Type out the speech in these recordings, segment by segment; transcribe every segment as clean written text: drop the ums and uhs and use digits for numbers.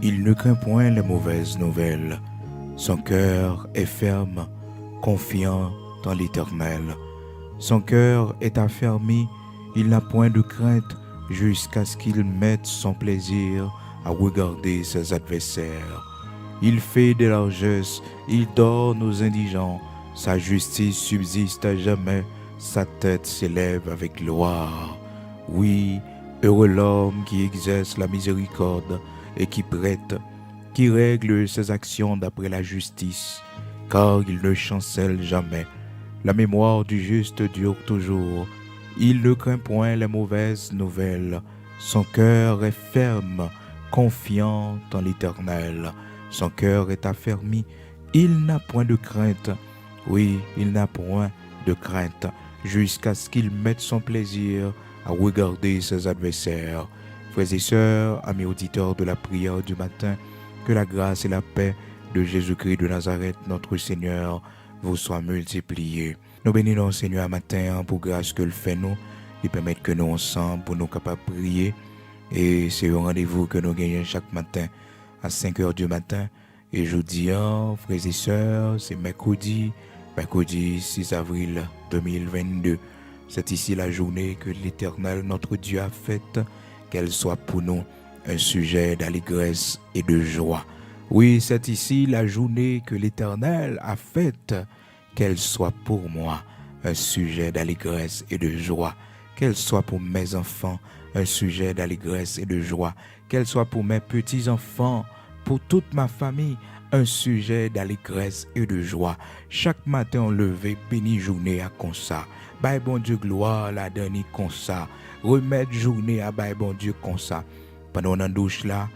Il ne craint point les mauvaises nouvelles. Son cœur est ferme, confiant dans l'Éternel. Son cœur est affermi, il n'a point de crainte jusqu'à ce qu'il mette son plaisir à regarder ses adversaires. Il fait des largesses, il donne aux indigents, sa justice subsiste à jamais, sa tête s'élève avec gloire. Oui, heureux l'homme qui exerce la miséricorde et qui prête, qui règle ses actions d'après la justice, car il ne chancelle jamais. La mémoire du juste dure toujours. Il ne craint point les mauvaises nouvelles. Son cœur est ferme, confiant en l'Éternel. Son cœur est affermi. Il n'a point de crainte. Oui, il n'a point de crainte jusqu'à ce qu'il mette son plaisir à regarder ses adversaires. Frères et sœurs, amis auditeurs de la prière du matin, que la grâce et la paix de Jésus-Christ de Nazareth, notre Seigneur, vous soient multipliées. Nous bénissons Seigneur matin pour grâce que le fait nous, et permettre que nous ensemble, pour nous capables de prier. Et c'est un rendez-vous que nous gagnons chaque matin à 5 heures du matin. Et jeudi, frères et sœurs, c'est mercredi 6 avril 2022. C'est ici la journée que l'Éternel, notre Dieu, a faite, qu'elle soit pour nous un sujet d'allégresse et de joie. Oui, c'est ici la journée que l'Éternel a faite, qu'elle soit pour moi un sujet d'allégresse et de joie, qu'elle soit pour mes enfants un sujet d'allégresse et de joie, qu'elle soit pour mes petits-enfants, pour toute ma famille, un sujet d'allégresse et de joie. Chaque matin, on levé, béni journée à comme ça. Bye bon Dieu, gloire la dernière comme ça. Remettre journée à bye bon Dieu comme ça. Pendant on en douche là,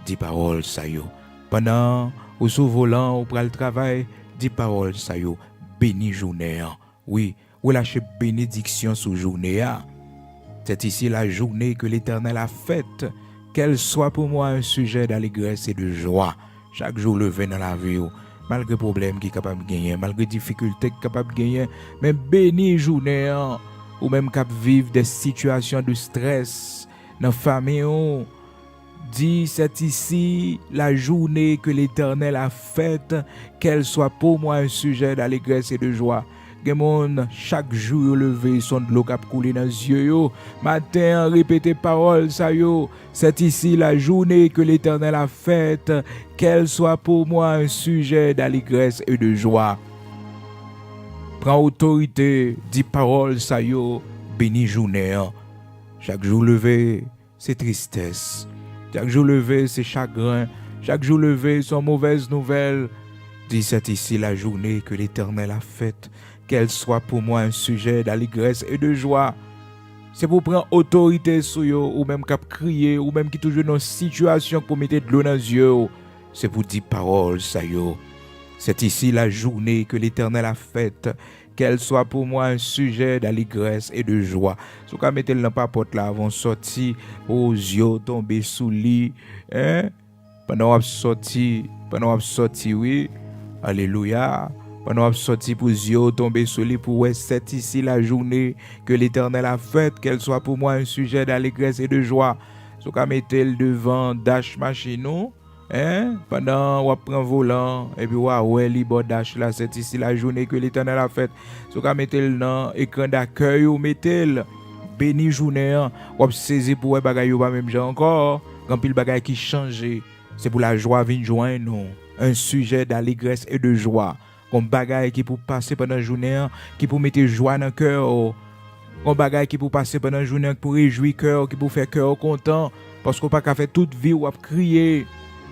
dis paroles ça yo. Pendant ou sous volant ou pour le travail, dis paroles ça yo. Béni journée. Oui, ou lâcher bénédiction sous journée. C'est ici la journée que l'Éternel a faite. Qu'elle soit pour moi un sujet d'allégresse et de joie. Chaque jour levé dans la vie, malgré problème qui est capable de gagner, malgré difficulté qui est capable de gagner, mais béni journée, ou même cap vivre des situations de stress dans la famille. Dit, c'est ici la journée que l'Éternel a faite, qu'elle soit pour moi un sujet d'allégresse et de joie. Chaque jour levé, son de l'eau cap couler dans les yeux. Matin, répétez parole, ça yo. C'est ici la journée que l'Éternel a faite, qu'elle soit pour moi un sujet d'allégresse et de joie. Prends autorité, dis parole, ça yo. Béni journée. Chaque jour levé, c'est tristesse. Chaque jour levé, c'est chagrin. Chaque jour levé, sont mauvaises nouvelles. Dis, c'est ici la journée que l'Éternel a faite, qu'elle soit pour moi un sujet d'allégresse et de joie. C'est pour prendre autorité sur eux, ou même cap crier, ou même qui toujours dans une situation pour mettre de l'eau dans les yeux. C'est pour dire parole, ça yo. C'est ici la journée que l'Éternel a faite, qu'elle soit pour moi un sujet d'allégresse et de joie. Si vous mettez le papote là, avant sortir aux yeux, tomber sous le lit, pendant qu'on sorti, oui, alléluia. Pendant qu'on sorti pour yeux, tomber sous le lit, pour c'est ici la journée que l'Éternel a faite, qu'elle soit pour moi un sujet d'allégresse et de joie. Si vous mettez le devant dash machine, pendant qu'on prend volant et puis ouais libre dash là, c'est ici la journée que l'Éternel a faite. Si vous mettez le dans écran d'accueil ou mettez le béni journée, on saisir pour bagay ou pas même genre encore, quand pile bagay qui change, c'est pour la joie vient joindre nous, un sujet d'allégresse et de joie. Comme bagay qui pour passer pendant la journée, qui pour mettre joie dans le cœur, comme bagay qui pour passer pendant la journée, pour réjouir cœur, qui pour faire cœur content, parce qu'on pas qu'à faire toute vie ou à crier.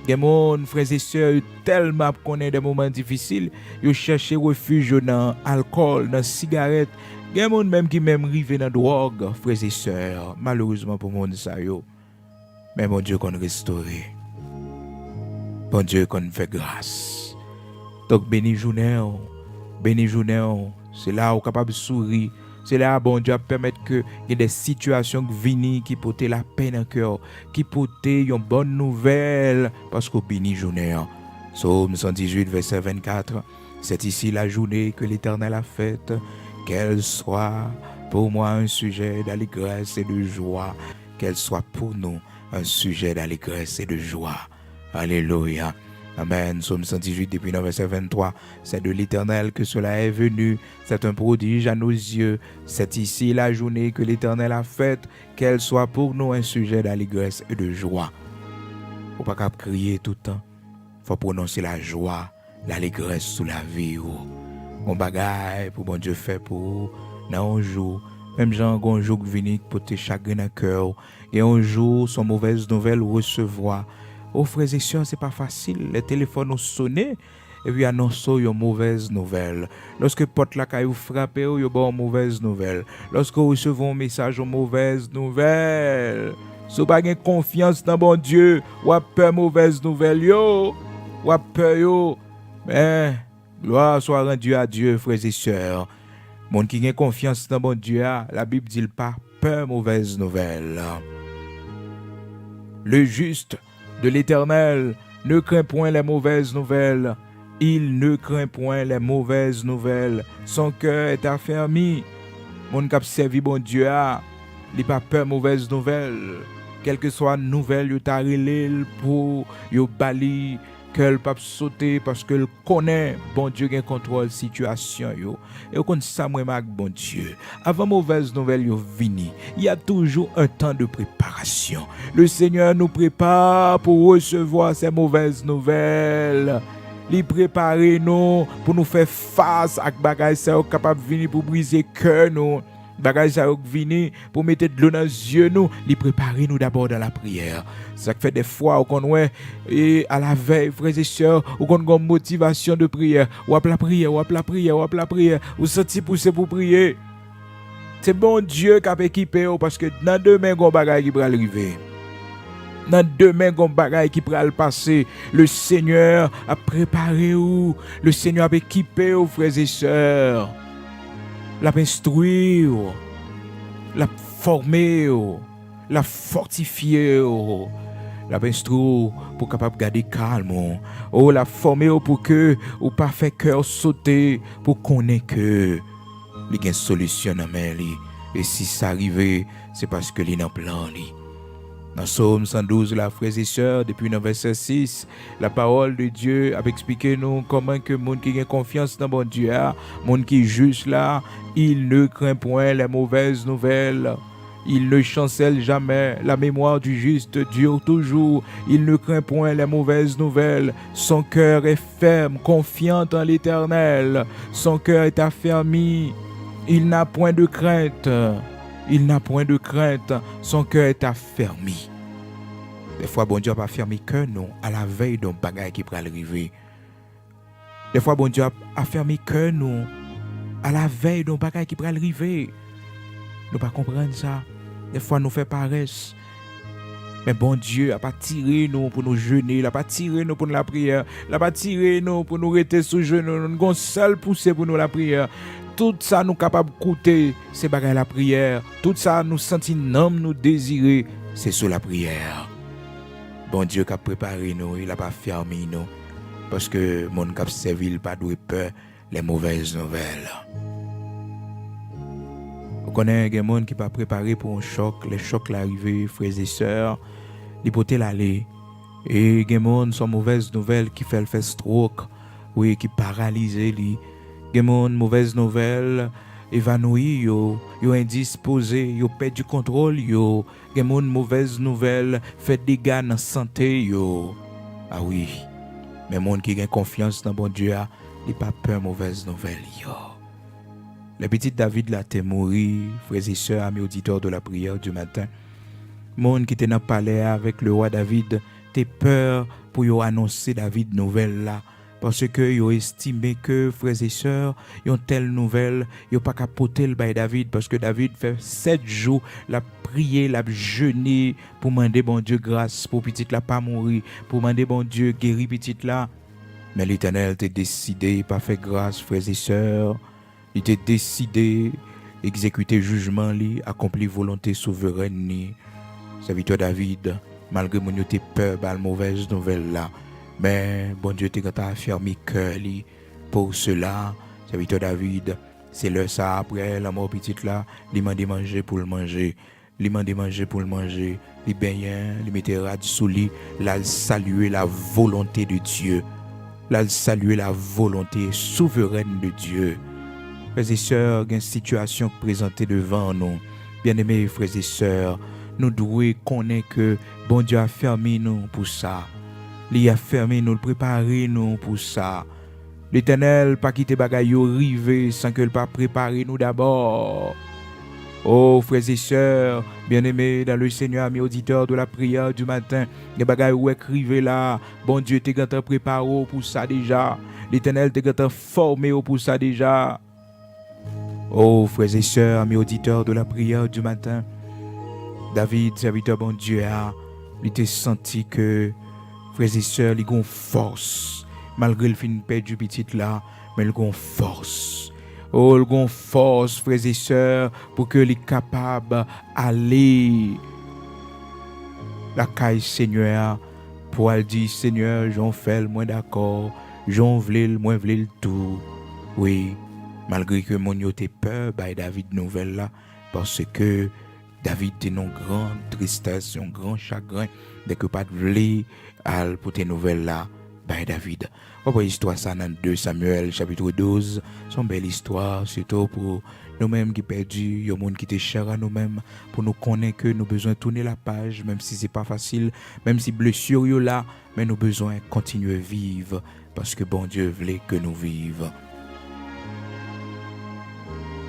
Des gens, frères et sœurs, tellement connaissent des moments difficiles, ils cherchent refuge dans l'alcool, dans la cigarette. Des gens même qui même arrivent dans la drogue, frères et sœurs, malheureusement pour le monde ça yo. Mais mon Dieu qu'on restaure. Bon Dieu qu'on fait grâce. Donc béni journée, c'est là où capable de sourire. C'est là bon Dieu permettre que il y ait des situations qui viennent qui portent la paix dans le cœur, qui portent une bonne nouvelle parce qu'au béni journée. Psaume 118 verset 24. C'est ici la journée que l'Éternel a faite, qu'elle soit pour moi un sujet d'allégresse et de joie, qu'elle soit pour nous un sujet d'allégresse et de joie. Alléluia. Amen. Psaume 118 depuis le verset 23. C'est de l'Éternel que cela est venu. C'est un prodige à nos yeux. C'est ici la journée que l'Éternel a faite. Qu'elle soit pour nous un sujet d'allégresse et de joie. Faut pas crier tout le temps. Faut prononcer la joie, l'allégresse sous la vie. On bagaille pour bon Dieu fait pour dans un jour. Même gens un jour qui vient pour te chagrin dans cœur. Et un jour, son mauvaise nouvelle recevoir. Oh frères et sœurs, c'est pas facile. Les téléphones ont sonné et puis annoncent une mauvaise nouvelle. Lorsque porte la caille frappe, il y a une mauvaise nouvelle. Lorsque vous recevez un message, une mauvaise nouvelle. Si vous n'avez pas confiance dans bon Dieu, ou avez peur mauvaise nouvelle, ou avez peur, mais gloire soit rendue à Dieu, frères et sœurs. Monde qui a confiance dans bon Dieu, la Bible dit pas peur mauvaise nouvelle. Le juste de l'Éternel ne craint point les mauvaises nouvelles. Il ne craint point les mauvaises nouvelles. Son cœur est affermi. Mon cap servi bon Dieu a, il pas peur mauvaise nouvelles. Quelle que soit nouvelle, yo ta relé pour yo bali qu'elle pas sauter parce qu'elle connaît bon Dieu qui contrôle situation yo. Et on ça moi avec bon Dieu. Avant mauvaise nouvelle yo vini, il y a toujours un temps de préparation. Le Seigneur nous prépare pour recevoir ces mauvaises nouvelles. Il prépare nous pour nous faire face à bagaille ça capable venir pour briser cœur nous. Bagage ça vini pour mettre de l'eau dans les yeux nous, les préparer nous d'abord dans la prière. Ça fait des fois où on ouais et à la veille frères et sœurs, où on a une motivation de prière, ou la prière, ou senti pousser pour prier. C'est bon Dieu qui a équipé parce que dans demain gon bagage qui va arriver. Dans demain gon bagage qui va passer, le Seigneur a préparé ou le Seigneur a équipé aux frères et sœurs. La instruire, la former, la fortifier, la instruire pour capable garder calme, la former pour que ou pas fait cœur sauter pour connaître que il y a une solution dans main li et si ça arrive c'est parce que il est en plan li. Dans Psaume 112, la frères et sœurs, depuis le verset 6, la parole de Dieu a expliqué nous comment que monde qui a confiance dans bon Dieu, monde qui est juste là, il ne craint point les mauvaises nouvelles. Il ne chancelle jamais, la mémoire du juste dure toujours. Il ne craint point les mauvaises nouvelles. Son cœur est ferme, confiant en l'Éternel. Son cœur est affermi. Il n'a point de crainte. Il n'a point de crainte, son cœur est affermi. Des fois, bon Dieu a pas fermé cœur, non, à la veille d'un bagage qui peut arriver. Des fois, bon Dieu a fermé cœur, non, à la veille d'un bagage qui peut arriver. Nous pas comprendre ça. Des fois, nous fait paresse. Mais bon Dieu n'a pas tiré nous pour nous jeûner, il n'a pas tiré nous pour la prière, il n'a pas tiré nous pour nous rester sous genoux, nous avons seul poussé pour nous la prière. Tout ça nous capable de coûter, c'est bagaille la prière. Tout ça nous sentir n'homme nous désirer, c'est sur la prière. Bon Dieu qui a préparé nous, il n'a pas fermé nous. Parce que mon cap servi, il pas doué peur les mauvaises nouvelles. Vous connaissez des gens qui pas préparé pour un choc, les chocs l'arrivée, frères et sœurs, ils peuvent l'aller. Et des gens sont mauvaises nouvelles qui fait le fait stroke, oui, qui paralysent lui. Des gens mauvaises nouvelles évanouis, yo indisposés, yo perd du contrôle, yo. Des gens mauvaises nouvelles fait des dégâts dans la santé, yo. Ah oui. Mais les gens qui ont confiance dans bon Dieu, ils n'ont pas peur de mauvaises nouvelles, yo. Le petit David là t'est mort, frères et sœurs, amis auditeurs de la prière du matin. Monde qui était dans le palais avec le roi David, t'es peur pour yo annoncer David nouvelle là. Parce que yo estimé que frères et sœurs, yon telle nouvelle, yo pas capoter le bail David parce que David fait 7 jours la prier, la jeûner pour demander bon Dieu grâce pour petite là pas mourir, pour demander bon Dieu guérir petite là. Mais l'Éternel t'a décidé pas faire grâce frères et sœurs. Il t'a décidé exécuter jugement li, accomplir volonté souveraine ni. Serviteur David, malgré mon yo t'es peur par la mauvaise nouvelle là. Mais bon Dieu t'a affermi cœur li. Pour cela, serviteur David, c'est l'heure ça après la mort petite là, il m'a dit manger pour le manger. li mande manger pour le manger, li baigner, li mette rad sous lit, là saluer la volonté de Dieu. Là saluer la volonté souveraine de Dieu. Frères et sœurs, il y a une situation présentée devant nous. Bien-aimés frères et sœurs, nous devons connaître que bon Dieu a fermé nous pour ça. Il a fermé nous, préparé nous pour ça. L'Éternel pas quitter bagay yo rive sans que le pas préparer nous d'abord. Oh frères et sœurs, bien-aimés dans le Seigneur, mes auditeurs de la prière du matin, les bagailles où écrivez là, bon Dieu t'es gâté préparé pour ça déjà. L'Éternel t'es gâté formé pour ça déjà. Oh frères et sœurs, mes auditeurs de la prière du matin, David, serviteur bon Dieu, il t'a senti que frères et sœurs, il a une force. Malgré le fin perdu petit là, mais il a une force. Oh, il a une force, frères et sœurs, pour que les capables d'aller la caille Seigneur, pour aller dire Seigneur, j'en fais le moins d'accord, j'en v'lais le moins v'lais le tout. Oui, malgré que mon yo t'ai peur, David nouvelle là, parce que David était une grande tristesse, un grand chagrin, dès que pas de v'lais pour tes nouvelles là. David. On voit l'histoire ça dans 2 Samuel chapitre 12. C'est une belle histoire, surtout pour nous-mêmes qui perdus, il y a des gens qui étaient chers à nous-mêmes, pour nous connaître que nous besoin de tourner la page, même si c'est pas facile, même si blessure est là, mais nous besoin de continuer à vivre, parce que bon Dieu voulait que nous vivions.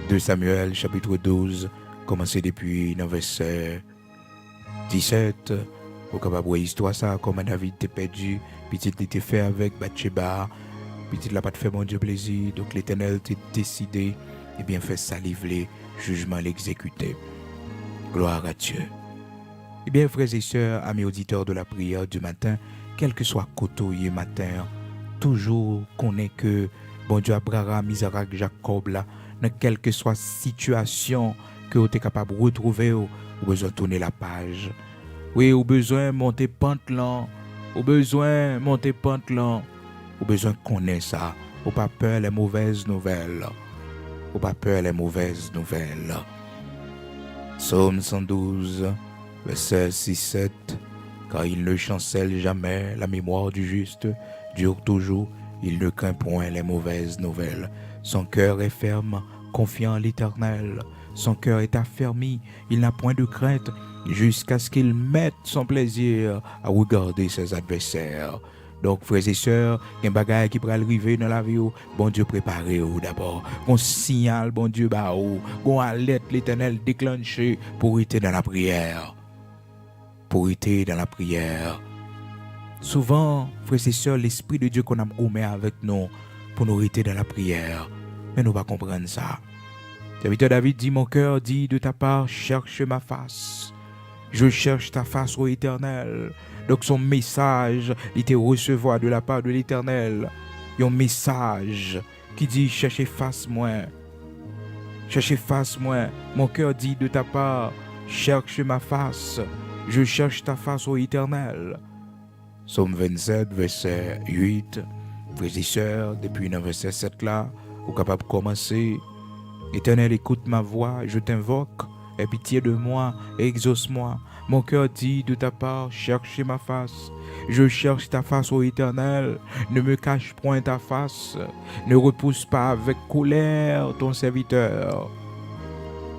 2 Samuel chapitre 12, commencez depuis le verset 17. Vous capable voir l'histoire ça, comment David était perdu, petit il était fait avec Bathsheba, petit il n'a pas fait mon Dieu plaisir, donc l'Éternel était décidé, et bien fait salivler, jugement l'exécuter. Gloire à Dieu. Eh bien frères et sœurs, amis auditeurs de la prière du matin, quel que soit côté matin, toujours connaît que bon Dieu Abraham, Isaac, Jacob là, dans quelle que soit situation que vous êtes capable de retrouver, vous avez besoin de tourner la page. Oui, au besoin de monter pente là, au besoin de monter pente là, au besoin de connaître ça, au pas peur les mauvaises nouvelles, au pas peur les mauvaises nouvelles. Psaume 112, verset 6-7, car il ne chancelle jamais, la mémoire du juste dure toujours, il ne craint point les mauvaises nouvelles. Son cœur est ferme, confiant en l'Éternel, son cœur est affermi, il n'a point de crainte, jusqu'à ce qu'il mette son plaisir à regarder ses adversaires. Donc, frères et sœurs, il y a un bagage qui peut arriver dans la vie, bon Dieu préparé d'abord. Un signal, bon Dieu, une alerte, l'Éternel déclenché pour être dans la prière. Pour être dans la prière. Souvent, frères et sœurs, l'Esprit de Dieu qu'on a gommé avec nous pour nous être dans la prière. Mais nous ne pas comprendre ça. Serviteur David dit, mon cœur dit de ta part, cherche ma face. Je cherche ta face, ô Éternel. Donc son message, il était recevoir de la part de l'Éternel. Il y a un message qui dit, cherchez face moi. Cherchez face moi. Mon cœur dit de ta part, cherche ma face. Je cherche ta face, ô Éternel. Psaume 27, verset 8. Frères et sœurs, depuis le verset 7 là, vous êtes capable de commencer. Éternel, écoute ma voix, je t'invoque. Aie pitié de moi et exauce-moi. Mon cœur dit de ta part, cherchez ma face. Je cherche ta face, ô Éternel. Ne me cache point ta face. Ne repousse pas avec colère ton serviteur.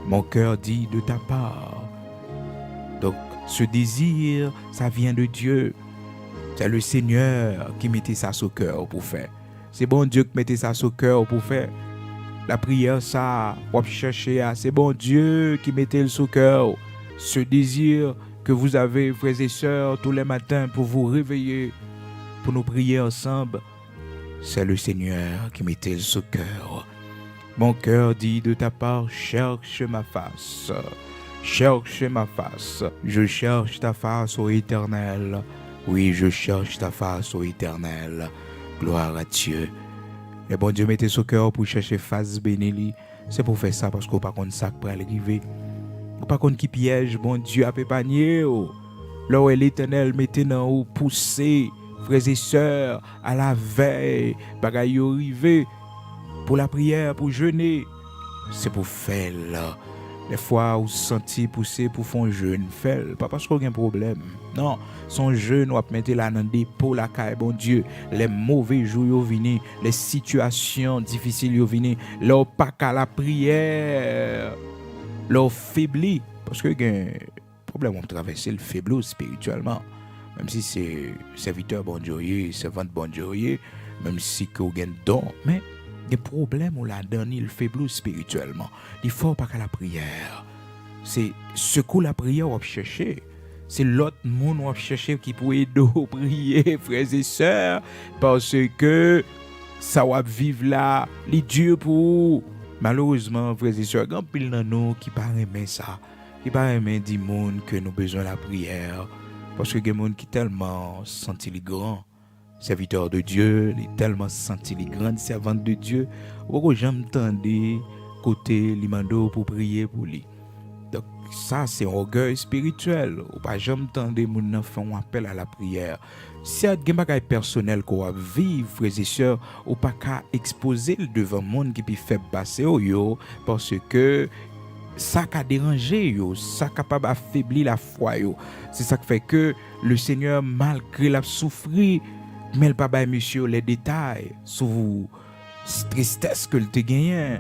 Mon cœur dit de ta part. Donc, ce désir, ça vient de Dieu. C'est le Seigneur qui mettait ça sur cœur pour faire. C'est bon Dieu qui mettait ça sur cœur pour faire. La prière, ça, on va chercher, c'est bon Dieu qui mettait le sous cœur. Ce désir que vous avez, frères et sœurs, tous les matins pour vous réveiller, pour nous prier ensemble, c'est le Seigneur qui mettait le sous cœur. Mon cœur dit de ta part, cherche ma face. Cherche ma face. Je cherche ta face, ô Éternel. Oui, je cherche ta face, ô Éternel. Gloire à Dieu. Et bon Dieu mettez ce cœur pour chercher face bénéli. C'est pour faire ça parce qu'on pas contre ça pour arriver. On pas contre qui piège, bon Dieu a pépanier. Là où l'Éternel mettez dans ou pousser, frères et sœurs, à la veille, bagaille arrivé pour la prière, pour jeûner. C'est pour faire là. Des fois, vous sentez pousser pour faire un jeûne, fait, pas parce qu'on a un problème. Non, son jeûne, on va mettre là dans des pots, la caille, bon Dieu. Les mauvais jours, yo vini, les situations difficiles, yo vini, leur pas qu'à la prière, leur faibli. Parce que, un problème, on traverse le faible spirituellement. Même si c'est serviteur bon Dieu, servante bon Dieu, même si qu'on a un don, mais des problèmes où la donne le faible spirituellement. Il faut pas qu'à la prière. C'est ce que la prière va chercher. C'est l'autre monde va chercher qui peut aider à prier, frères et sœurs, parce que ça va vivre là, les dieux pour. Malheureusement, frères et sœurs, il y a pile dans nous qui pas aimer ça, qui pas aimer dire monde que nous besoin de la prière, parce que il y a des gens qui tellement senti les grands serviteur de Dieu, il est tellement senti les grandes servantes de Dieu, ou j'aime tendre côté limando pour prier pour lui. Donc ça c'est un orgueil spirituel, ou pas j'aime tendre mon enfant un appel à la prière. Si il y a des choses personnelles qu'on va vivre, frères et sœurs, ou pas qu'à exposer devant le monde qui peut faire passer yo, parce que ça a dérangé yo, ça capable affaiblir la foi yo. C'est ça qui fait que le Seigneur malgré la souffrir, mais le papa et monsieur les détails sur tristesse que le te gagné.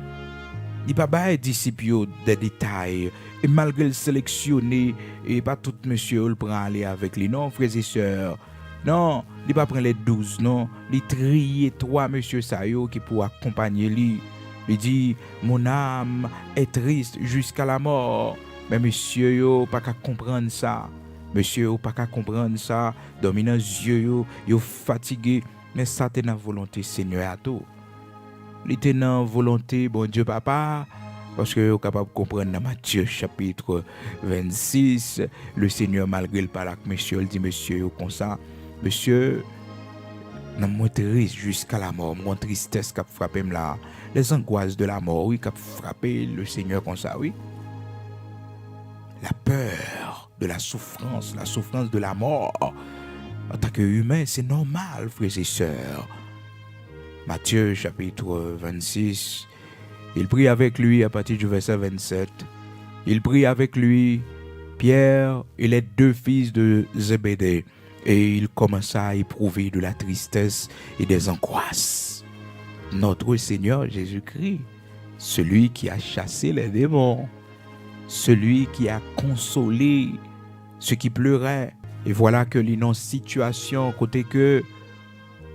Il pas bail disciples des détails et malgré le sélectionner et pas tout monsieur le prend aller avec les non frères et sœurs. Non, il pas prendre les 12 non, il trier 3 monsieur ça yo qui pour accompagner lui. Il dit mon âme est triste jusqu'à la mort. Mais monsieur yo pas qu'à comprendre ça. Monsieur yo pas qu'à comprendre ça. Dominant yeux yo fatigué, mais ça t'est dans volonté Seigneur à tout. Il était dans volonté bon Dieu papa. Parce que vous capable de comprendre dans Matthieu chapitre 26, le Seigneur malgré le parle avec monsieur, il dit monsieur comme ça, monsieur, non moi triste jusqu'à la mort, mon tristesse qui a frappé là, les angoisses de la mort, oui, qui a frappé le Seigneur comme ça, oui. La peur de la souffrance de la mort, en tant qu'humain, c'est normal, frères et sœurs. Matthieu chapitre 26, il prie avec lui à partir du verset 27. Il prie avec lui Pierre et les 2 fils de Zébédée. Et il commença à éprouver de la tristesse et des angoisses. Notre Seigneur Jésus-Christ, celui qui a chassé les démons, celui qui a consolé ceux qui pleuraient. Et voilà que l'on situation côté que,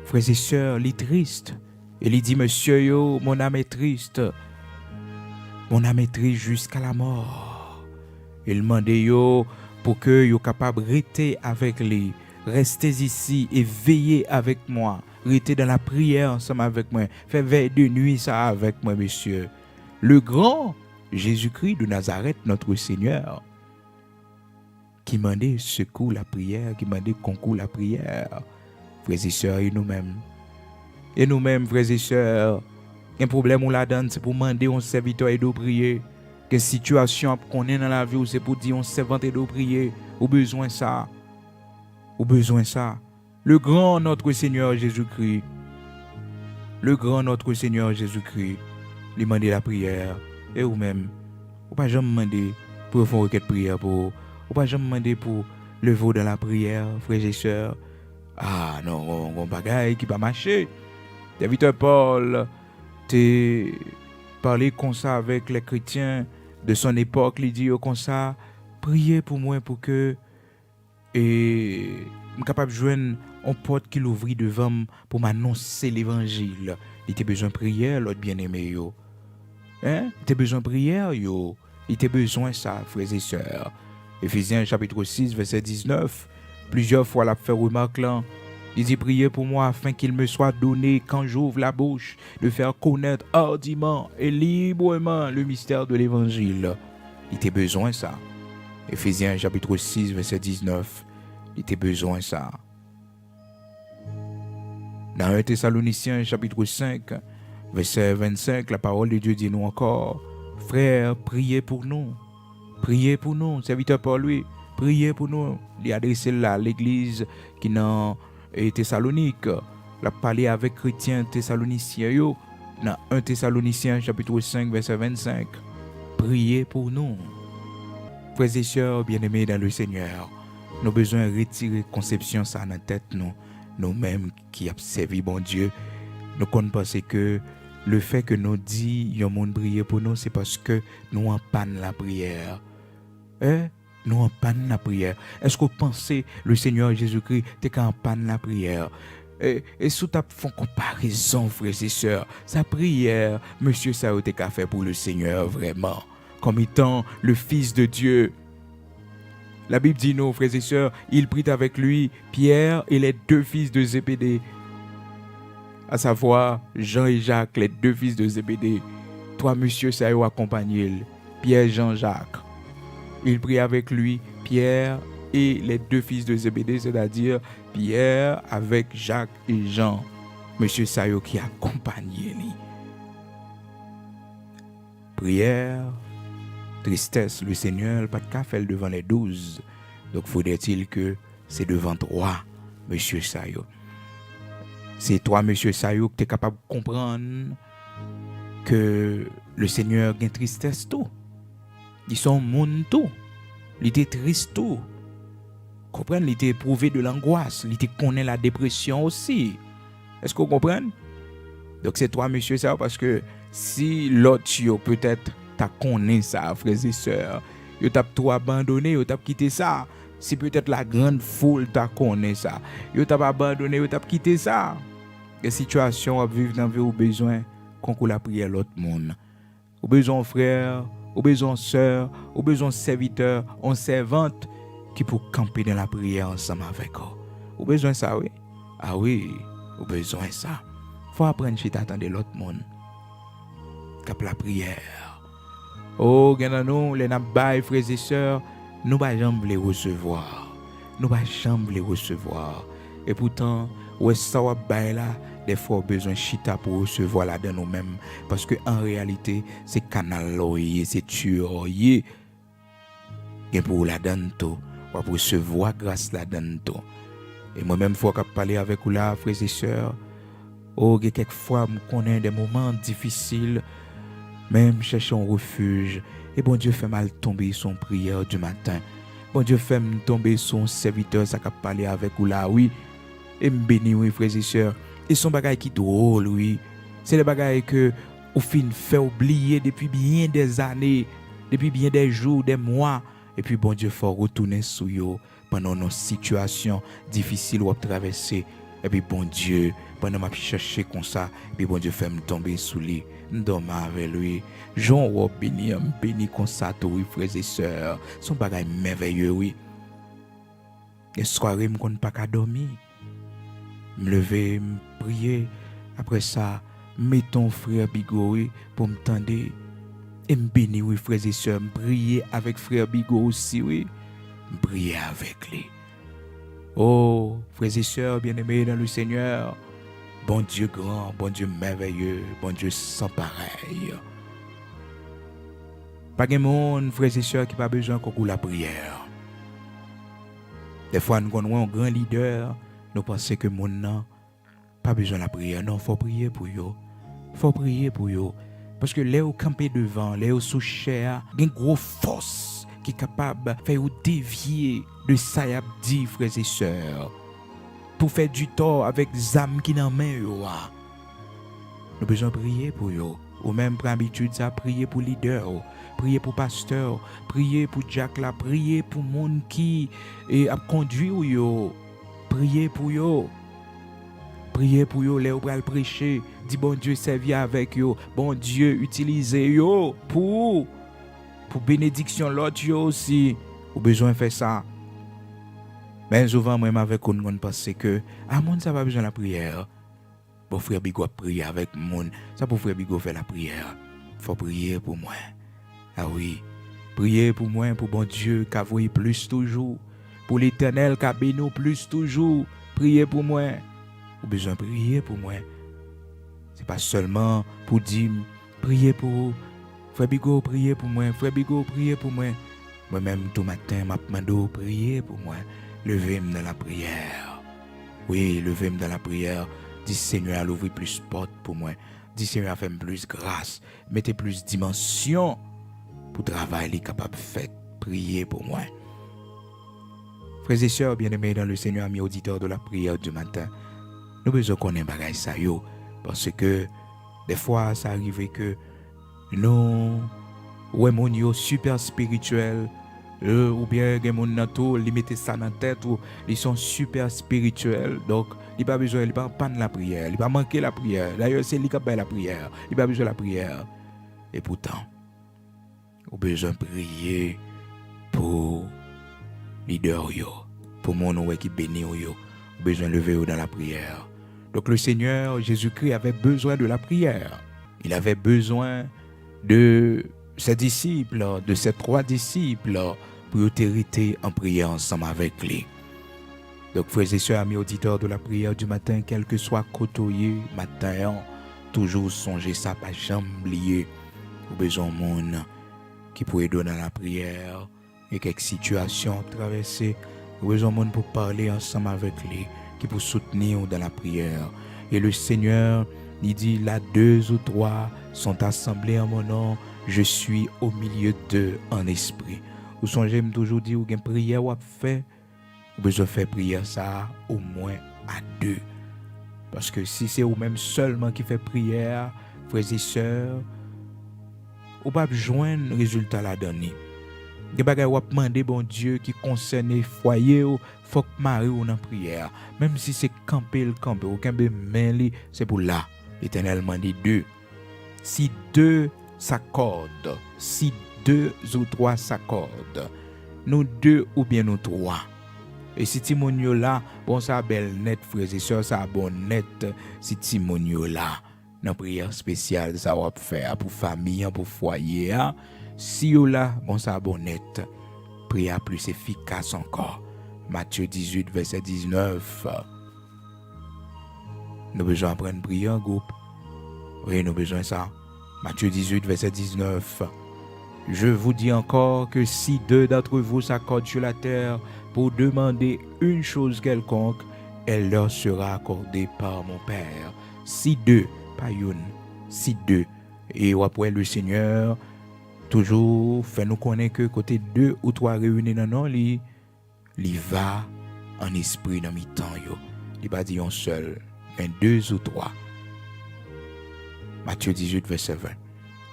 frères et sœurs, il est triste. Et il dit, monsieur yo, mon âme est triste. Mon âme est triste jusqu'à la mort. Il demandait yo pour que yo capable rester avec lui, rester ici et veiller avec moi, rester dans la prière ensemble avec moi, faire veille de nuit ça avec moi, monsieur. Le grand Jésus-Christ de Nazareth, notre Seigneur, qui demandait secours la prière, qui demandait concours la prière, frères et sœurs, et nous-mêmes. Et nous-mêmes, frères et sœurs, un problème on la donne, c'est pour demander un serviteur et de prier. Quelle situation qu'on est dans la vie, c'est pour dire on servante et de prier. Au besoin ça. Au besoin ça. Le grand notre Seigneur Jésus-Christ. Le grand notre Seigneur Jésus-Christ. Lui demander la prière. Et vous-même, vous pas jamais demander pour faire une requête prière pour. Vous pas jamais demander pour lever dans la prière, frères et sœurs. Ah non, on bagaille qui pas marcher. Serviteur Paul t'es parlé comme ça avec les chrétiens de son époque, il dit comme ça, priez pour moi pour que et je capable de joindre une porte qui l'ouvre devant pour m'annoncer l'évangile. Il était besoin de prière, l'autre bien-aimé yo. Hein? Il était besoin de prière yo. Il était besoin ça, frères et sœurs. Éphésiens chapitre 6 verset 19. Plusieurs fois l'a fait remarque là. Il dit priez pour moi afin qu'il me soit donné quand j'ouvre la bouche de faire connaître hardiment et librement le mystère de l'évangile. Il était besoin ça. Éphésiens chapitre 6 verset 19. Il était besoin ça. Dans 1 Thessaloniciens chapitre 5 verset 25, la parole de Dieu dit nous encore, frères, priez pour nous. Priez pour nous, serviteur Paul lui, priez pour nous. Il a adressé là l'église qui n'a et Thessalonique, la parlé avec chrétiens thessaloniciens dans 1 Thessaloniciens chapitre 5 verset 25. prier pour nous. Frères et sœurs bien-aimés dans le Seigneur, nous avons besoin de retirer conception ça dans la tête nous-mêmes qui avons servi bon Dieu. Nous pensons que le fait que nous disons que monde prier pour nous, c'est parce que nous en panne la prière. Nous en panne la prière. Est-ce que vous pensez le Seigneur Jésus-Christ était en panne la prière? Et si tu fais une comparaison, frères et sœurs, sa prière, monsieur, ça a été qu'à faire pour le Seigneur, vraiment. Comme étant le Fils de Dieu. La Bible dit, nous, frères et sœurs, il prit avec lui Pierre et les 2 fils de Zébédée. À savoir, Jean et Jacques, les 2 fils de Zébédée. 3 monsieur, ça a accompagné. Pierre, Jean, Jacques. Il prit avec lui Pierre et les 2 fils de Zébédée, c'est-à-dire Pierre avec Jacques et Jean. Monsieur Sayo qui accompagnait lui. Prière, tristesse, le Seigneur, pas de cas fait devant les 12. Donc faudrait-il que c'est devant 3, Monsieur Sayo. C'est 3, Monsieur Sayo, que tu es capable de comprendre que le Seigneur a une tristesse tout. Ils sont monde tout. Il était triste tout. Comprenez, il était éprouvé de l'angoisse. Il était connaît la dépression aussi. Est-ce que vous comprenez? Donc c'est toi, monsieur, ça, parce que si l'autre, peut-être, t'as connaît ça, frères et sœurs, il t'a tout abandonné, il t'a quitté ça. Si peut-être la grande foule t'a connaît ça, il t'a abandonné, il t'a quitté ça. Les situations à vivre dans la vie au besoin qu'on la prière l'autre monde. Au besoin frère, au besoin sœur, au besoin serviteur, on servante qui pour camper dans la prière ensemble avec eux. Au besoin ça, oui. Ah oui, au besoin ça. Faut apprendre à t'attendre l'autre monde. Cap la prière. Oh, nous, les nabay, frères et sœurs, nous ne jamais les recevoir. Nous ne jamais les recevoir. Et pourtant, ouais, ça va bailler là. Des fois, besoin de chita pour recevoir là de nous-mêmes. Parce que en réalité, c'est canal loyer, c'est tuer. Et pour la donne tout, pour recevoir grâce la donne tout. Et moi-même, faut que parler avec vous là, frères et sœurs. Oh, quelquefois, je connais des moments difficiles, même chercher un refuge. Et bon Dieu fait mal tomber son prière du matin. Bon Dieu fait tomber son serviteur, ça cap parler avec vous là, oui. Et me bénir, oui, frères et sœurs. Et son bagage qui drôle, oui. C'est le bagage que au fin fait oublier depuis bien des années, depuis bien des jours, des mois. Et puis bon Dieu faut retourner sur eux pendant nos situations difficiles ou à traverser. Et puis bon Dieu, pendant ma chercher comme ça, et puis bon Dieu fait me tomber sous lui, dormir avec lui. Jean ou béni comme ça, oui, frères et sœurs. Son bagage merveilleux, oui. Les soirées, je ne pas qu'à dormir. Me lever, me prier. Après ça, mettons frère Bigot pour me tendre. Et me bénir, oui, frères et sœurs. Me prier avec frère Bigot aussi, oui. Me prier avec lui. Oh, frères et sœurs bien-aimés dans le Seigneur. Bon Dieu grand, bon Dieu merveilleux, bon Dieu sans pareil. Pas de monde, frères et sœurs, qui n'a pas besoin qu'on la prière. Des fois, nous avons un grand leader. Nous pensons que mon n'a pas besoin de la prière. Non, il faut prier pour eux. Il faut prier pour eux. Parce que les campés devant, les sous chair, il y a une grosse force qui est capable de faire dévier de ça y a dit, frères et sœurs. Pour faire du tort avec les âmes qui n'en main. Nous avons besoin de prier pour eux. Ou même pour l'habitude, ça prier pour leader, prier pour pasteur, prier pour Jack là, prier pour monde qui a conduit yo. Priez pour eux. Priez pour eux, les bras prêcher. Dis bon Dieu, servir avec eux. Bon Dieu, utilisez eux pour bénédiction l'autre yo aussi. Ou besoin de faire ça. Mais souvent, moi, avec eux, on pense que, monde, ça va besoin de la prière. Bon, frère Bigot prier avec monde. Ça pour frère Bigot faire la prière. Faut prier pour moi. Ah oui. Priez pour moi, pour bon Dieu, qu'a voyé plus toujours. Pour l'Éternel, qu'a béni plus toujours. Priez pour moi. Ou besoin de prier pour moi. C'est pas seulement pour dire, priez pour frère Bigot, priez pour moi. Frère Bigot, priez pour moi. Moi-même, tout matin, m'a demandé prier pour moi. Levez-moi dans la prière. Oui, levez-moi dans la prière. Dis Seigneur, ouvrir plus de portes pour moi. Dis Seigneur, fais plus grâce. Mettez plus de dimension pour travail, il est capable de faire prier pour moi. Frères et sœurs bien-aimés dans le Seigneur, amis auditeurs de la prière du matin, nous besoin qu'on ait bagage ça yo, parce que des fois ça arrive que nous ouais mon yo super spirituel ou bien des monde dans tout li mettez ça dans tête ou ils sont super spirituels, donc il pas besoin, il pas panne la prière, il pas manquer la prière. D'ailleurs c'est lui qui fait la prière, il pas besoin de la prière. Et pourtant on besoin prier pour leader yo, pour mon ouais qui bénit yo, besoin lever dans la prière. Donc le Seigneur Jésus-Christ avait besoin de la prière. Il avait besoin de ses disciples, de ses 3 disciples, pour hériter en prière ensemble avec lui. Donc frères et sœurs, amis auditeurs de la prière du matin, quel que soit côtoyer matin, toujours songer ça, pas jamais oublier. Ou besoin de monde qui pourrait donner la prière et quelques situations traversées. Ou besoin de monde pour parler ensemble avec lui, qui pour soutenir dans la prière. Et le Seigneur, il dit, là 2 ou 3 sont assemblés en mon nom, je suis au milieu d'eux en esprit. Ou songez toujours dire, ou une prière ou fait, ou besoin faire prière ça au moins à 2. Parce que si c'est ou même seulement qui fait prière, frères et sœurs, ou pas joindre résultat la donner. Des bagages ou demander bon Dieu qui concerne foyer ou faut que Marie ou dans prière, même si c'est camper ou camper main c'est pour là. L'Éternel m'a dit 2. Si 2 s'accordent, si 2 ou 3 s'accordent, nous 2 ou bien nous 3. Et si Timonio là, bon ça belle net frères et sœurs, ça bon net si Timonio là. Dans prière spéciale ça va faire pour famille, pour foyer. Si yo là, bon ça bon net. Prière plus efficace encore. Matthieu 18 verset 19. Nous besoin apprendre prier en groupe. Oui, nous besoin ça. Matthieu 18 verset 19. Je vous dis encore que si 2 d'entre vous s'accordent sur la terre pour demander une chose quelconque, elle leur sera accordée par mon Père. Si 2, pas une, si 2. Et après le Seigneur, toujours fait nous connaître que côté 2 ou 3 réunis dans nos lits, il va en esprit dans mi temps yo. Il pas dit un seul, mais 2 ou 3. Matthieu 18 verset 20.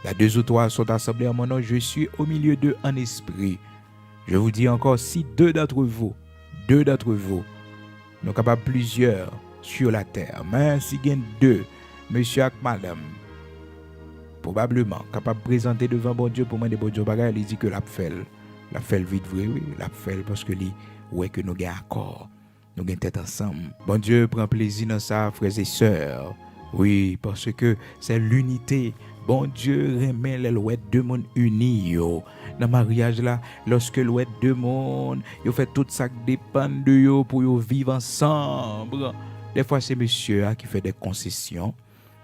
Là 2 ou 3 sont assemblés en mon nom, je suis au milieu d'eux en esprit. Je vous dis encore, si 2 d'entre vous, nous capables plusieurs sur la terre, mais si il y a 2, monsieur et madame, probablement capable de présenter devant bon Dieu pour moi des bon Dieu bagaille, il dit que l'a fait vite vrai, oui, l'a fait parce que lui ouais que nous gain accord, nous gain tête ensemble. Bon Dieu prend plaisir dans ça, frères et sœurs. Oui, parce que c'est l'unité. Bon Dieu remet les louettes deux mondes unis yo. Dans mariage là, lorsque louette deux mondes, yo fait tout ça qui dépend de yo pour yo vivre ensemble. Des fois c'est monsieur qui fait des concessions.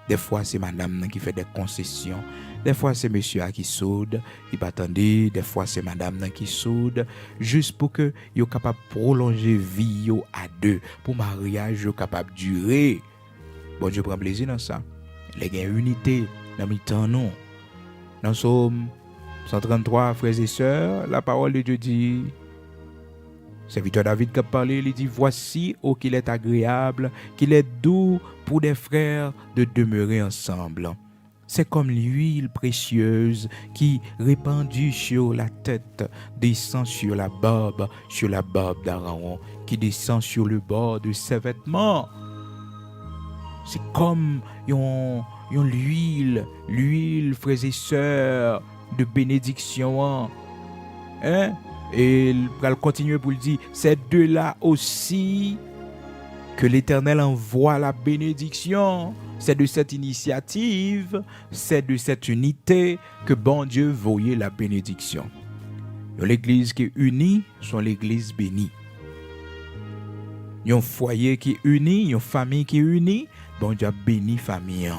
Des fois, c'est madame qui fait des concessions. Des fois, c'est monsieur qui soude. Il pas attendre. Des fois, c'est madame qui soude. Juste pour que yo capable prolonger vie yo à 2. Pour mariage yo capable durer. Bon Dieu prend plaisir dans ça. Les gains unité dans mi temps non. Dans Somme 133, frères et sœurs, la parole de Dieu dit. Serviteur David qui a parlé, il dit, voici ô qu'il est agréable, qu'il est doux pour des frères de demeurer ensemble. C'est comme l'huile précieuse qui, répandue sur la tête, descend sur la barbe d'Aaron, qui descend sur le bord de ses vêtements. C'est comme l'huile, frères et sœurs, de bénédiction. Hein? Et il va continuer pour le dire, c'est de là aussi que l'Éternel envoie la bénédiction. C'est de cette initiative, c'est de cette unité que bon Dieu voyait la bénédiction. L'église qui est unie, sont l'église bénie. Un foyer qui est uni, une famille qui est unie, bon Dieu a béni famille.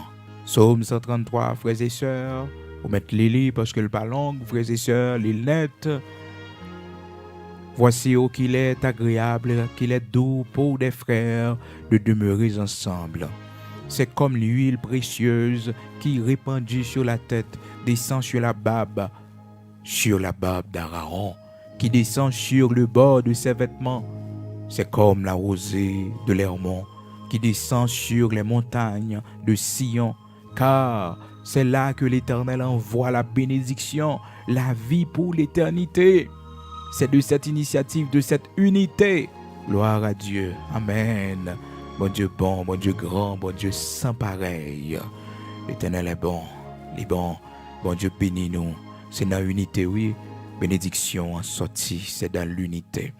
Psaume 133, frères et sœurs, vous mettez les parce que le pas long, frères et sœurs, les lettres. Voici où qu'il est agréable, qu'il est doux pour des frères de demeurer ensemble. C'est comme l'huile précieuse qui, répandue sur la tête, descend sur la barbe sur la barbe d'Aaron, qui descend sur le bord de ses vêtements. C'est comme la rosée de l'Hermon qui descend sur les montagnes de Sion, car c'est là que l'Éternel envoie la bénédiction, la vie pour l'éternité. C'est de cette initiative, de cette unité. Gloire à Dieu. Amen. Bon Dieu bon, bon Dieu grand, bon Dieu sans pareil. L'Éternel est bon, il est bon. Bon Dieu bénis nous. C'est dans l'unité, oui. Bénédiction en sortie, c'est dans l'unité.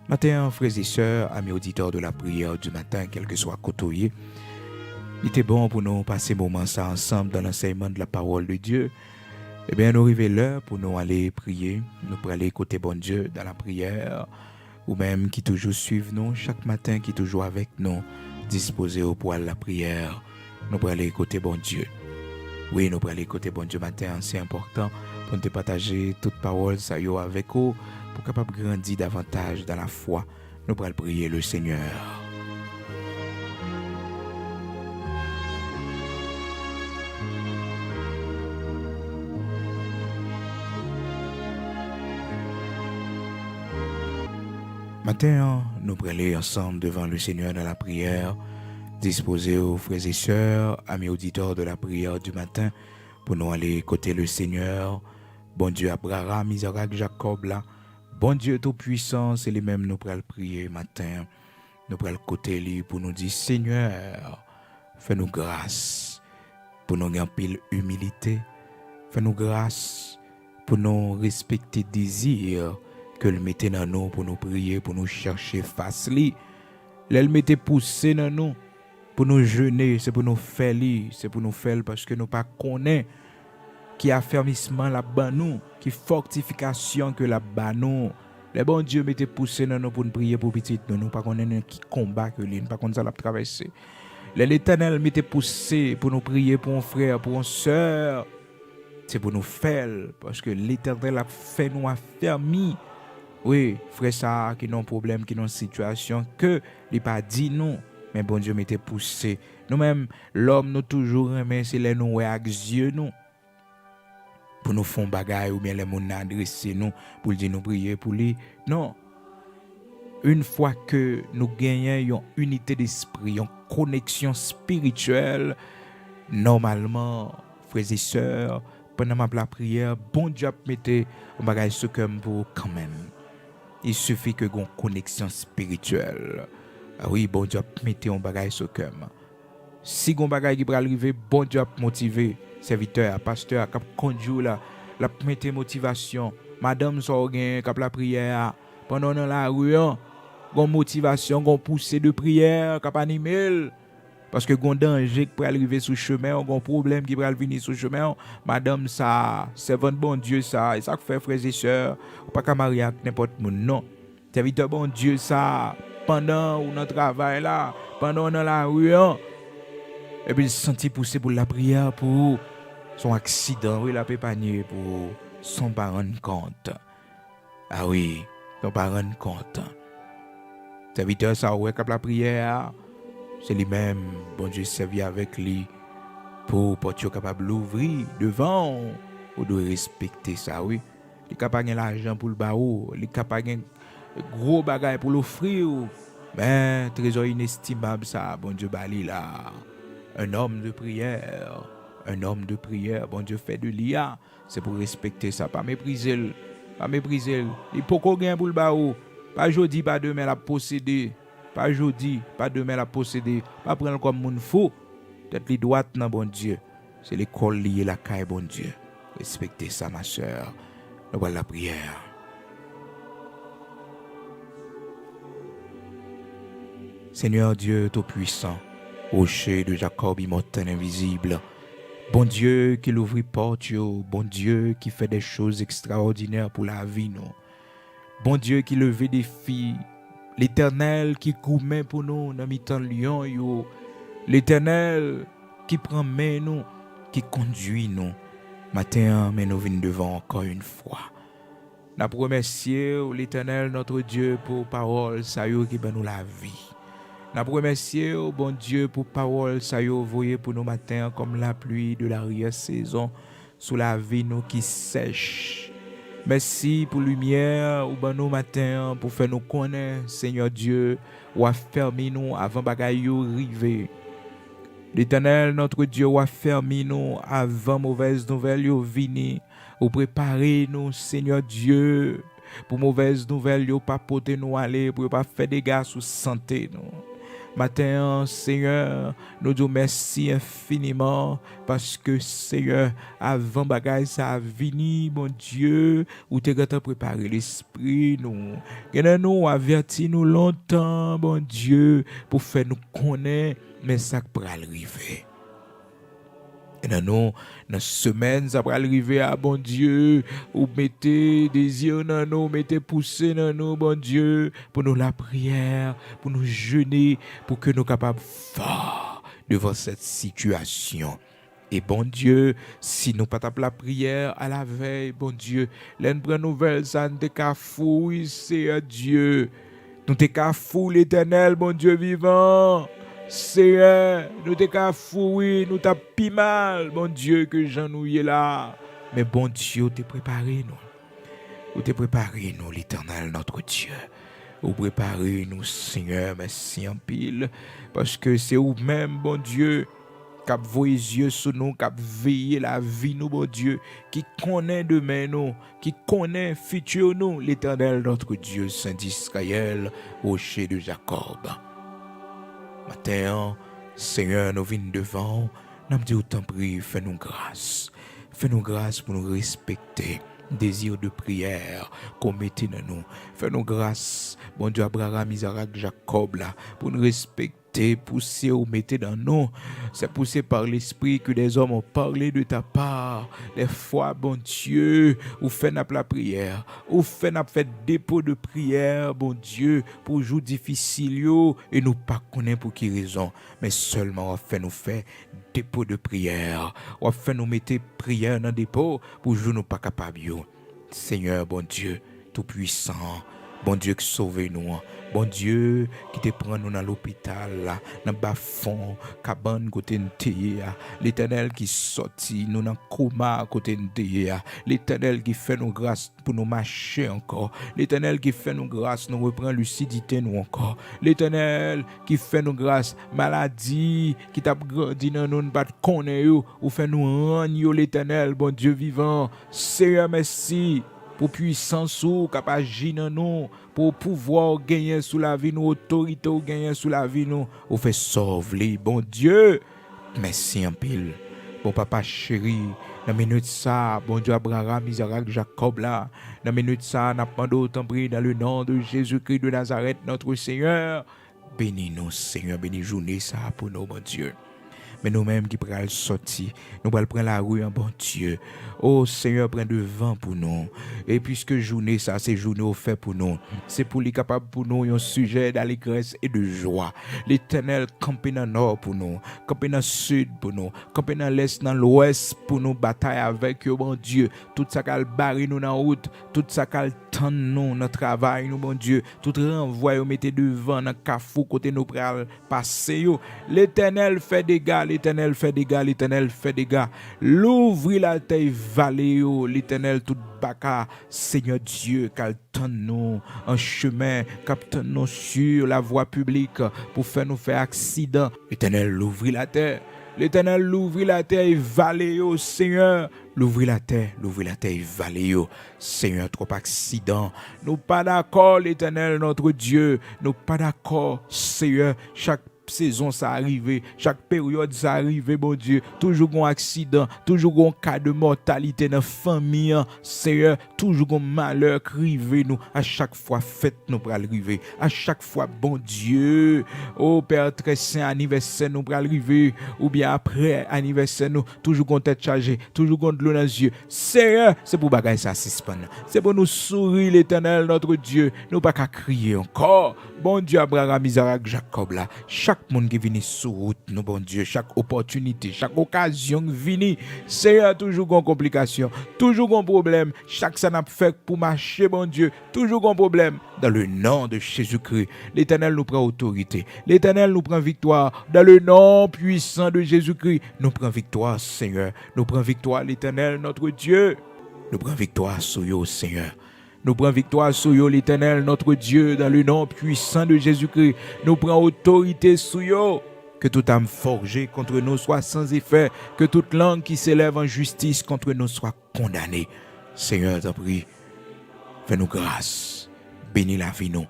Matin, frères et sœurs, amis auditeurs de la prière du matin, quel que soit côtoyé, il était bon pour nous passer moment ça ensemble dans l'enseignement de la parole de Dieu. Eh bien, nous arrivons l'heure pour nous aller prier, nous pour aller écouter bon Dieu dans la prière, ou même qui toujours suivent nous chaque matin, qui toujours avec nous, disposés au poil de la prière, nous pour aller écouter bon Dieu. Oui, nous pour aller écouter bon Dieu matin, c'est important pour nous partager toute parole ça y est avec vous, pour capable grandir davantage dans la foi. Nous pour aller prier le Seigneur. Matin, nous pour aller ensemble devant le Seigneur dans la prière, disposés aux frères et sœurs, amis auditeurs de la prière du matin, pour nous aller écouter le Seigneur. Bon Dieu Abraham, Isaac, Jacob là. Bon Dieu tout-puissant, c'est lui-même nous pour le prier matin. Nous pour le côté lui pour nous dire Seigneur, fais-nous grâce pour nous gagner humilité. Fais-nous grâce pour nous respecter désir que le mettez dans nous pour nous prier, pour nous chercher face li. Le mettez poussé dans nous pour nous jeûner, c'est pour nous faire li, c'est pour nous faire parce que nous pas connaît qui affermissement là-bas nous, qui fortification que là-bas nous. Le bon Dieu mettez poussé dans nous pour nous prier pour petit nous pas connaît qui combat que lui, pas connaît ça la traverser. L'Éternel mettez poussé pour nous prier pour un frère, pour une sœur. C'est pour nous faire parce que l'Éternel a fait nous affermir. Oui, frère ça qui n'ont problème, qui n'ont situation que il pas dit non, mais bon Dieu mettez poussé. Nous-mêmes l'homme nous toujours aimer c'est les nous avec yeux nous. Pour nous faire bagaille ou bien les gens adresser nous pour dire nous prier pour lui. Non. Une fois que nous gagnons une unité d'esprit, une connexion spirituelle, normalement, frères et sœurs, pendant la prière, bon Dieu mettez un bagage sur cœur pour quand même. Il suffit que une connexion spirituelle. Ah oui, bon Dieu mettez un bagage sur cœur. Si un bagage qui va arriver, bon Dieu motiver serviteur, pasteur, cap conduire la mettre motivation. Madame Sorgen cap la prière pendant la rue, gon motivation, gon poussée de prière cap animer parce que gon danger qui peut arriver sur chemin, gon problème qui va venir sur chemin. Madame ça, servant bon Dieu ça, et ça fait frères et sœurs, pas qu'à marier avec n'importe monde non. Serviteur bon Dieu ça, pendant ou notre travail là, pendant dans la rue, et puis il se sentit pousser pour la prière pour son accident, oui, la pépanier pour son pas rendre compte. Ah oui, son pas rendre compte. Serviteur ça ouais cap la prière, c'est lui-même, bon Dieu servi avec lui pour être capable d'ouvrir devant, ou de respecter ça, oui. Il est capable de l'argent pour le baou, il est capable de gros bagages pour l'offrir, mais trésor inestimable ça, bon Dieu bali là. Un homme de prière, bon Dieu fait de l'IA, c'est pour respecter ça, pas mépriser, il faut qu'on gagne pour le baou, pas aujourd'hui, pas demain la posséder, pas aujourd'hui, pas demain la posséder, pas prendre comme moun fou, peut-être les droites dans bon Dieu, c'est l'école liée la caille bon Dieu, respectez ça ma soeur, nous voilà la prière. Seigneur Dieu Tout-Puissant, rocher de Jacob immortel invisible, bon Dieu qui l'ouvre porte, bon Dieu qui fait des choses extraordinaires pour la vie, nous. Bon Dieu qui lève des filles, l'Éternel qui gourmet pour nous dans mi-temps lion, l'Éternel qui prend main nous, qui conduit nous. Matin, mais nous venons devant encore une fois. Nous remercions l'Éternel notre Dieu pour parole, ça y est qui ben nous la vie. Nous remercions, bon Dieu, pour parole, ça y est envoyé pour nos matins comme la pluie de l'arrière-saison, sous la vie nous qui sèche. Merci pour lumière ou ben nous matin pour faire nous connaître, Seigneur Dieu, ou à fermer nous avant bagay yo rive. L'Éternel, notre Dieu, ou à fermer nous avant mauvaise nouvelle yo vini, ou préparer nous, Seigneur Dieu, pour mauvaise nouvelle yo pas porter nous aller, pour pas faire des dégâts sur santé nous. Matin, Seigneur, nous disons merci infiniment parce que, Seigneur, avant bagay ça a vini, mon Dieu, ou t'es gâté préparer l'esprit, nous. Que nous averti nous longtemps, mon Dieu, pour faire nous connaître, mais ça pour arriver. Et dans semaine, ça va arriver à bon Dieu, ou mettez désir dans nous, mettez poussé dans nous, bon Dieu, pour nous la prière, pour nous jeûner, pour que nous capables fort devant cette situation. Et bon Dieu, si nous pas tape la prière à la veille, bon Dieu, l'en prend nouvelle, ça ne te ka fouille, c'est Dieu. Nous te ka fouille l'Éternel, bon Dieu vivant. Seigneur, nous t'es qu'à fouiller, nous t'as pi mal, bon Dieu, que Jean nous y est là. Mais bon Dieu, t'es préparé nous. Ou t'es préparé nous, l'Éternel, notre Dieu. Ou préparé nous, Seigneur, merci en pile. Parce que c'est vous-même, bon Dieu, qui a vos yeux sur nous, qui a veillé la vie nous, bon Dieu, qui connaît demain nous, qui connaît futur nous, l'Éternel, notre Dieu, Saint d'Israël, rocher de Jacob. Matin, Seigneur, nous venons devant, nous disons autant prie, fais-nous grâce. Fais-nous grâce pour nous respecter. Désir de prière qu'on mette dans nous. Fais-nous grâce, bon Dieu, Abraham, Isaac, Jacob, là, pour nous respecter, pousser ou mettre dans nous. C'est poussé par l'Esprit que des hommes ont parlé de ta part. Des fois, bon Dieu, ou fait la prière, ou fait dépôt de prière, bon Dieu, pour jour difficile, et nous pas connaître pour qui raison, mais seulement fait nous faire dépôt de prière, ou fait nous mettre prière dans dépôt pour jour nous pas capable. Seigneur, bon Dieu, tout puissant, bon Dieu qui sauve nous, bon Dieu qui te prend nous dans l'hôpital, dans bas fond, cabane côté de l'Éternel qui sorti nous dans coma côté de l'Éternel qui fait nous grâce pour nous marcher encore, l'Éternel qui fait nous grâce nous reprend lucidité nous encore, l'Éternel qui fait nous grâce maladie qui t'a grandi dans nous pas connaître ou fait nous rendre l'Éternel bon Dieu vivant. Seigneur merci pour puissance ou capable agir dans nous, pour pouvoir gagner sous la vie nous, autorité ou gagner sous la vie nous, ou fait sauver bon Dieu. Merci en pile. Bon papa chéri, dans minute ça, bon Dieu Abraham, Isaac, Jacob là, dans minute ça, n'a pas d'autre pris dans le nom de Jésus-Christ de Nazareth notre Seigneur. Bénis-nous Seigneur, bénis journée ça pour nous bon Dieu. Mais nous-mêmes qui prenons sortir, nous allons prendre la rue en bon Dieu. Oh Seigneur, prends de vent pour nous. Et puisque journée ça, c'est journée offerte pour nous. C'est pour les capables pour nous, un sujet d'allégresse et de joie. L'Éternel campe dans le nord pour nous, campe dans le sud pour nous, campe dans l'est, dans l'ouest pour nous batailler avec eux, bon Dieu. Tout ça qu'elle barre nous dans la route, tout ça qu'elle tend nous dans le travail, nous, bon Dieu. Tout renvoi, nous mettez devant dans le cafou, côté nous pral passer. L'Éternel fait des gars. L'Éternel fait des gars, l'Éternel fait des gars. L'ouvrir la terre vallée, l'Éternel tout baka, Seigneur Dieu, qu'altend nous en chemin, capte nous sur la voie publique pour faire nous faire accident. L'Éternel l'ouvrir la terre. L'Éternel l'ouvrir la terre et vallée, Seigneur. L'ouvrir la terre et vallée, Seigneur, trop accident. Nous pas d'accord, l'Éternel, notre Dieu. Nous pas d'accord, Seigneur, chaque saison ça arrive, chaque période ça arrive, bon Dieu, toujours un accident, toujours un cas de mortalité dans la famille, Seigneur, toujours un malheur qui arrive nous, à chaque fois fête nous pour arriver, à chaque fois bon Dieu, oh Père très saint, anniversaire nous pour arriver, ou bien après anniversaire nous, toujours qu'on tête chargée, toujours qu'on de l'eau dans les yeux, Seigneur, c'est pour bagaille ça suspendre, c'est pour nous sourire l'Éternel notre Dieu, nous pas qu'à crier encore, bon Dieu Abraham, Isaac, Jacob là, chaque monde qui vient sur route, nous bon Dieu, chaque opportunité, chaque occasion vient, Seigneur, toujours une complication, toujours un problème, chaque ça n'a fait pour marcher, bon Dieu, toujours un problème. Dans le nom de Jésus-Christ, l'Éternel nous prend autorité, l'Éternel nous prend victoire, dans le nom puissant de Jésus-Christ, nous prend victoire, Seigneur, nous prend victoire, l'Éternel, notre Dieu. Nous prenons victoire sur eux, Seigneur. Nous prenons victoire sur eux, l'Éternel, notre Dieu, dans le nom puissant de Jésus-Christ. Nous prenons autorité sur eux. Que toute âme forgée contre nous soit sans effet. Que toute langue qui s'élève en justice contre nous soit condamnée. Seigneur, t'en prie, fais-nous grâce. Bénis la vie nous.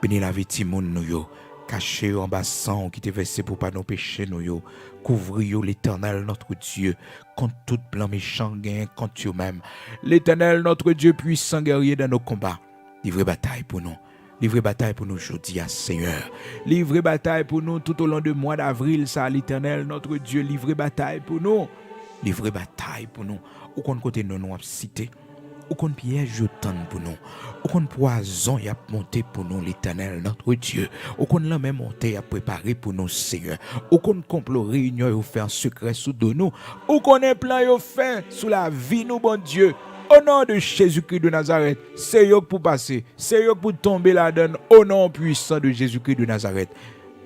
Bénis la vie de Timoun nous yo. Caché en bas sang qui t'est versé pour pas nos péchés nous yo. Couvrir l'Éternel notre Dieu contre tout plan méchant gain contre eux-mêmes. L'Éternel notre Dieu puissant guerrier dans nos combats. Livrez bataille pour nous. Livrez bataille pour nous aujourd'hui, Seigneur. Livrez bataille pour nous tout au long du mois d'avril, ça, l'Éternel notre Dieu. Livrez bataille pour nous. Livrez bataille pour nous. Ou qu'on côté nous nous cité. Aucun piège autant pour nous. Aucun poison y a monté pour nous, l'Éternel, notre Dieu. Aucun lame monté a préparé pour nous, Seigneur. Aucun complot réunion y fait en secret sous de nous. Aucun plan y fait sous la vie, nous, bon Dieu. Au nom de Jésus-Christ de Nazareth, c'est yo pour passer. C'est yo pour tomber là-dedans. Au nom puissant de Jésus-Christ de Nazareth.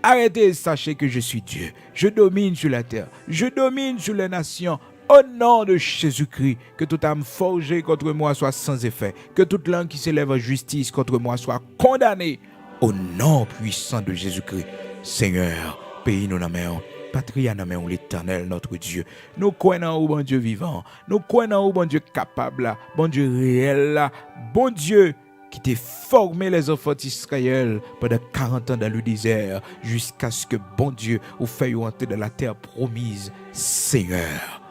Arrêtez, sachez que je suis Dieu. Je domine sur la terre. Je domine sur les nations. Au nom de Jésus-Christ, que toute âme forgée contre moi soit sans effet. Que toute langue qui s'élève en justice contre moi soit condamnée. Au nom puissant de Jésus-Christ. Seigneur, pays nous main, patrie nous main, l'Éternel, notre Dieu. Nous croyons au bon Dieu vivant. Nous croyons au bon Dieu capable, bon Dieu réel, bon Dieu qui t'a formé les enfants d'Israël pendant 40 ans dans le désert, jusqu'à ce que bon Dieu vous fasse entrer dans la terre promise. Seigneur,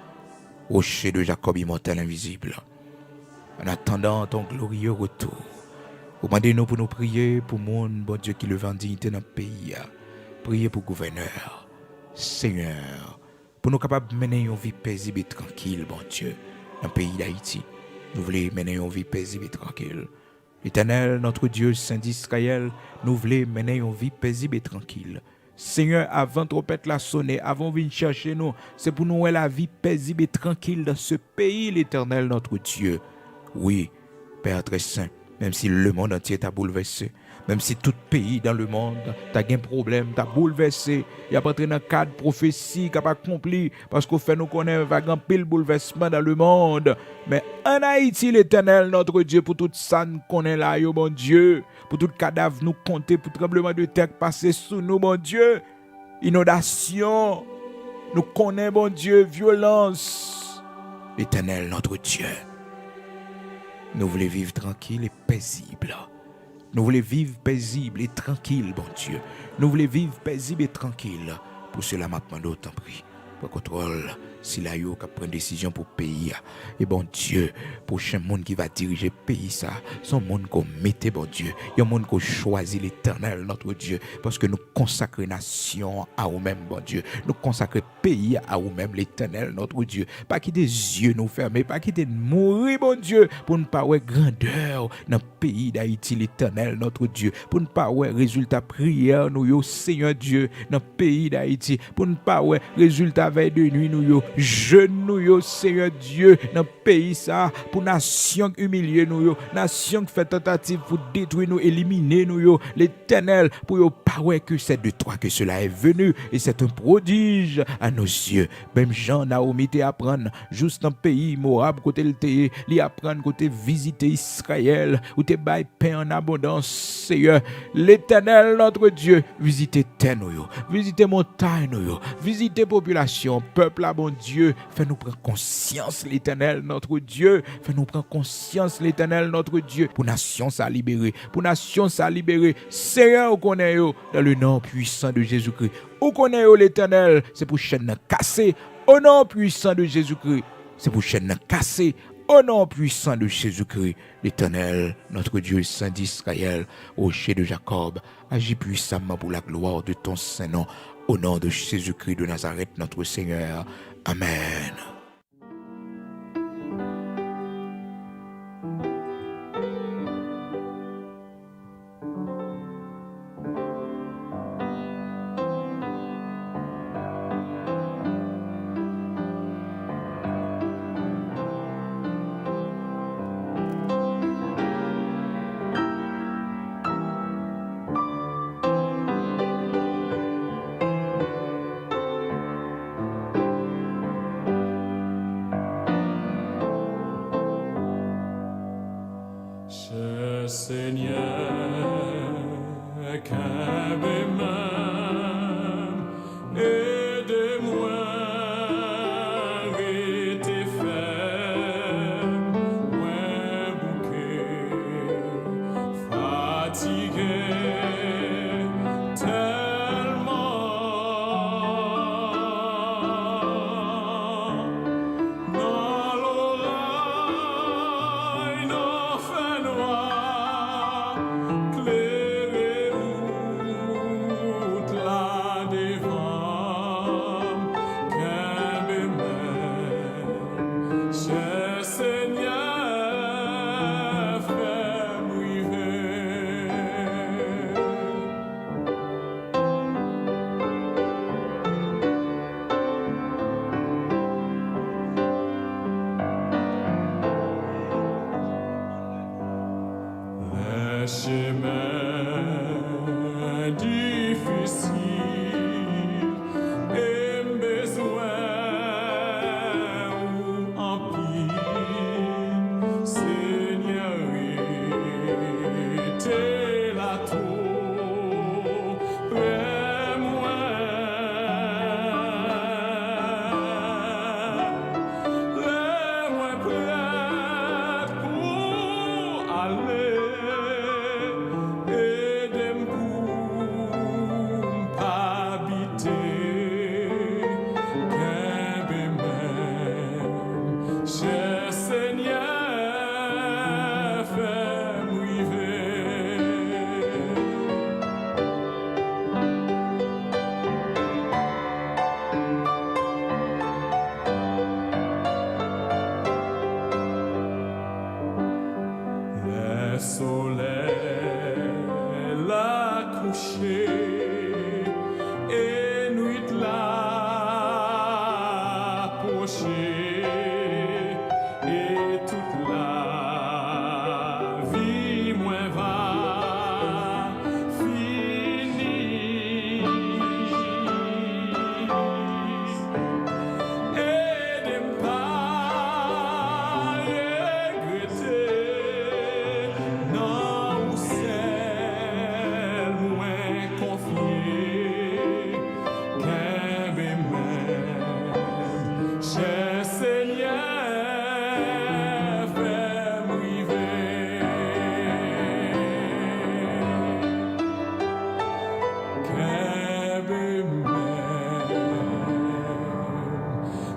rocher de Jacob immortel invisible, en attendant ton glorieux retour, vous demandez-nous pour nous prier pour le monde, bon Dieu, qui le vend dignité dans le pays. Priez pour le gouverneur, Seigneur, pour nous capables de mener une vie paisible et tranquille, bon Dieu, dans le pays d'Haïti. Nous voulons mener une vie paisible et tranquille. L'Éternel, notre Dieu, Saint d'Israël, nous voulons mener une vie paisible et tranquille. Seigneur, avant trompette la sonner, avant de venir chercher nous, c'est pour nous la vie paisible et tranquille dans ce pays, l'Éternel, notre Dieu. Oui, Père très saint, même si le monde entier t'a bouleversé, même si tout pays dans le monde t'a un problème, t'a bouleversé, il y a pas entré dans un cadre prophétie qui n'a pas accompli, parce qu'au fait nous connaissons un pile bouleversement dans le monde. Mais en Haïti, l'Éternel, notre Dieu, pour tout ça nous connaît là, yo, mon Dieu, pour tout cadavre nous compter, pour tremblement de terre passer sous nous, mon Dieu, inondation, nous connaissons, mon Dieu, violence. L'Éternel, notre Dieu, nous voulons vivre tranquille et paisible. Nous voulons vivre paisible et tranquille, bon Dieu. Nous voulons vivre paisible et tranquille. Pour cela, maintenant, d'autant prie. Pour contrôle, si la yo qui prend décision pour pays. Et bon Dieu, prochain monde qui va diriger le pays, ça, son monde qu'on mette, bon Dieu. Il y a un monde qu'on choisit l'Éternel, notre Dieu. Parce que nous consacrons nation à vous-même, bon Dieu. Nous consacrons pays à vous-même, l'Éternel, notre Dieu. Pas quitter les yeux nous fermer, pas quitter mourir, bon Dieu, pour ne pas avoir grandeur dans le pays d'Haïti, l'Éternel, notre Dieu. Pour ne pas avoir résultat prière, nous, yo, Seigneur Dieu, dans le pays d'Haïti. Pour ne pas avoir résultat veille de nuit, nous, yo, jeune, nous, yo, Seigneur Dieu, dans le pays, ça, pour nation humiliée, nous, yo, nation qui fait tentative pour détruire nous, éliminer nous, yo, l'Éternel, pour yo, pas ouais que c'est de toi que cela est venu, et c'est un prodige à nos yeux. Même Jean, Naomi, te apprendre, juste dans le pays, Moab, côté le te, li apprendre, côté visiter Israël, où te bail pain en abondance, Seigneur, l'Éternel, notre Dieu, visitez terre, nous, yo, visitez montagne, nous, yo, visitez population, peuple, à bon Dieu, fais-nous prendre conscience, l'Éternel, notre Dieu, fais-nous prendre conscience, l'Éternel, notre Dieu, pour nation ça libérer, pour nation ça libérer, Seigneur, qu'on est yo, dans le nom puissant de Jésus-Christ, où qu'on est yo, l'Éternel, c'est pour chaîne casser, au nom puissant de Jésus-Christ, c'est pour chaîne casser, au nom puissant de Jésus-Christ, l'Éternel, notre Dieu, Saint d'Israël, rocher de Jacob, agis puissamment pour la gloire de ton Saint-Nom, au nom de Jésus-Christ de Nazareth, notre Seigneur. Amen.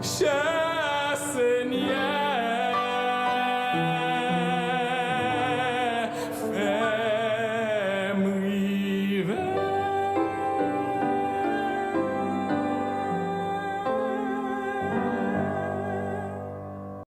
Cher Seigneur,